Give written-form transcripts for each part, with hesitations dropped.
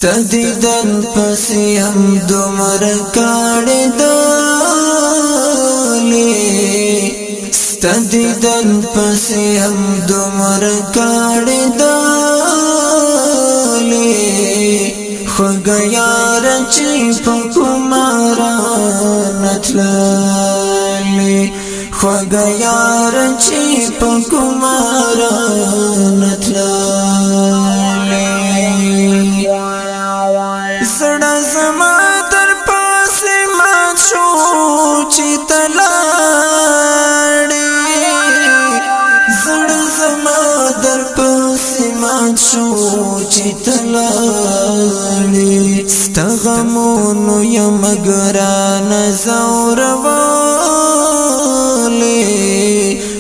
ستدیدن پسی هم دمر کاڑی دالی ستدیدن پسی هم دمر کاڑی دالی خوگیار چی پکمارا نتلالی خوگیار چی پکمارا نتلالی زړه زما در پاسې مات شو چې تلاړې زړه زما در پاسې مات شو چې تلاړې ستا غمونو یم ګرانه ځورولې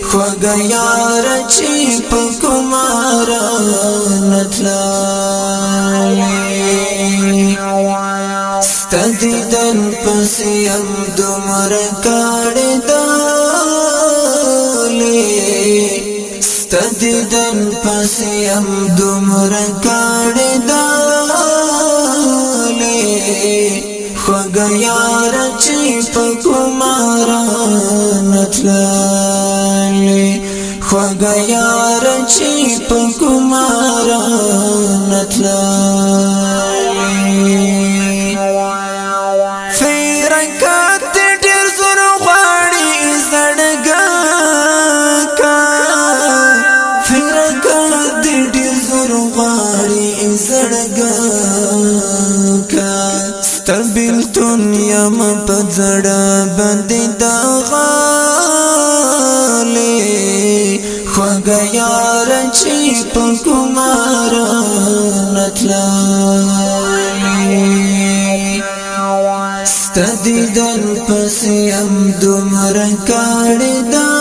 خوږه یاره چې په کوماره نتلاړې ستدیدن پسی هم دمر کاڑی دالی ستدیدن پسی هم دمر کاڑی دالی خوگیار چی پکمارا نتلالی خوگیار چی پکمارا نتلالی فرکات ډیر زور غواړي زړګا کا فرکات ډیر زور غواړي زړګا کا ستبلتون یم په زړه باندې دغالي خوږه یار چې په کوماره نتلالی ستدیدن پسی هم دمر کاڑی دالی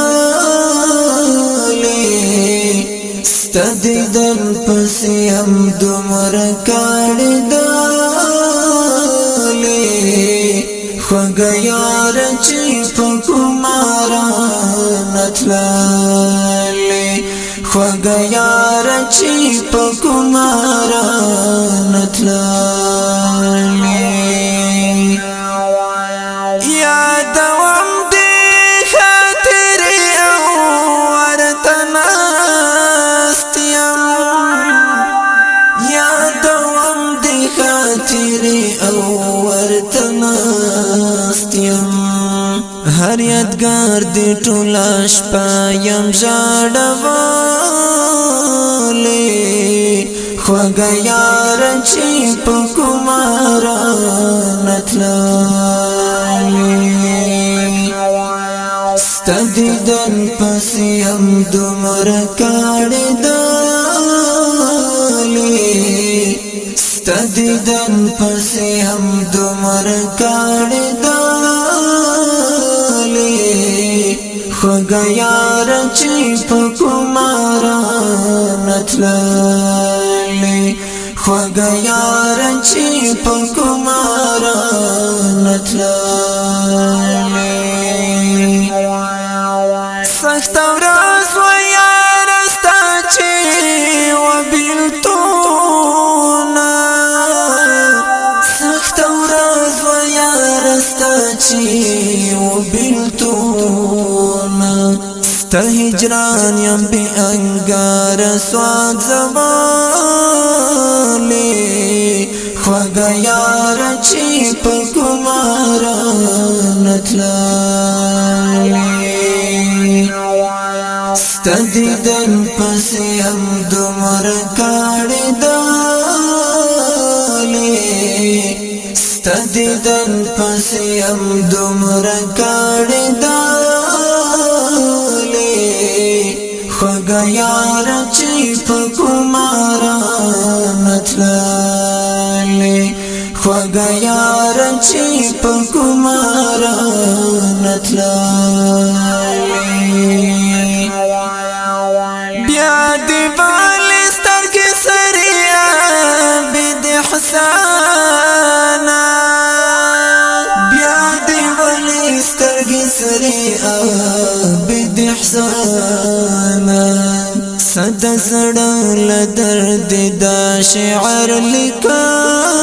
ستدیدن پسی هم دمر کاڑی دالی خوږه یار چې په کوماره نتلالی خوږه یار چې په کوماره نتلالی یادوم دی خاطرې او ورته ناستیم یادوم دی خاطرې او ورته ناستیم هر یادګار دی ټوله شپه یم ژاړولی خوږه یار چې په کوماره نتلالی ستدیدن پسی هم دمر کاڑی دالی ستدیدن پسی هم دمر کاڑی دالی خوږه یار چې په کوماره نتلالی خوږه یار چې په کوماره نتلالی سخت ورځ و یاره ستا چې وبېلتونه سخت ورځ و یاره ستا چې وبېلتونه ستا هجران یم بې انګاره سوځولی خوږه یاره چې په کوماره نتلالی ستدیدن پسی هم دمر کاڑی دالی ستدیدن پسی هم دمر کاڑی دالی خوږه یار چې په کوماره نتلالی خوږه یار چې په کوماره نتلالی بیا دی والی سترګې سرې عابد احسانا بیا دی والی سترګې سرې عابد احسانا صد زړه له درد دا شعر لیکم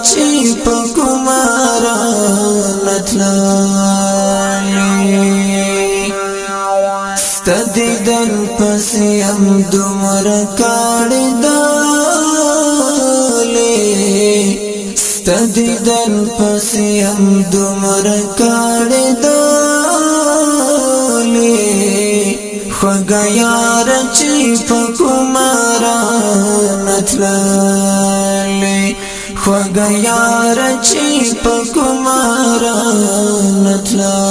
چې په کومارا نتلالي ستدیدن پسې هم دومره کاړې دالې ستدیدن پسې هم دومره کاړې دالې خوږه یاره چې په کومارا نتلالې خوږه یاره چې په کومارا نتلالې.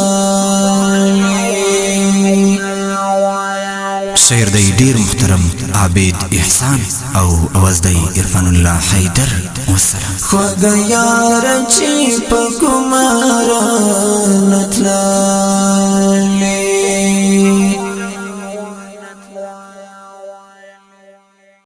شعر دی ډیر محترم عابد احسان او اواز دی عرفان الله حیدر. والسلام. خوږه یاره چې په کومارا نتلالې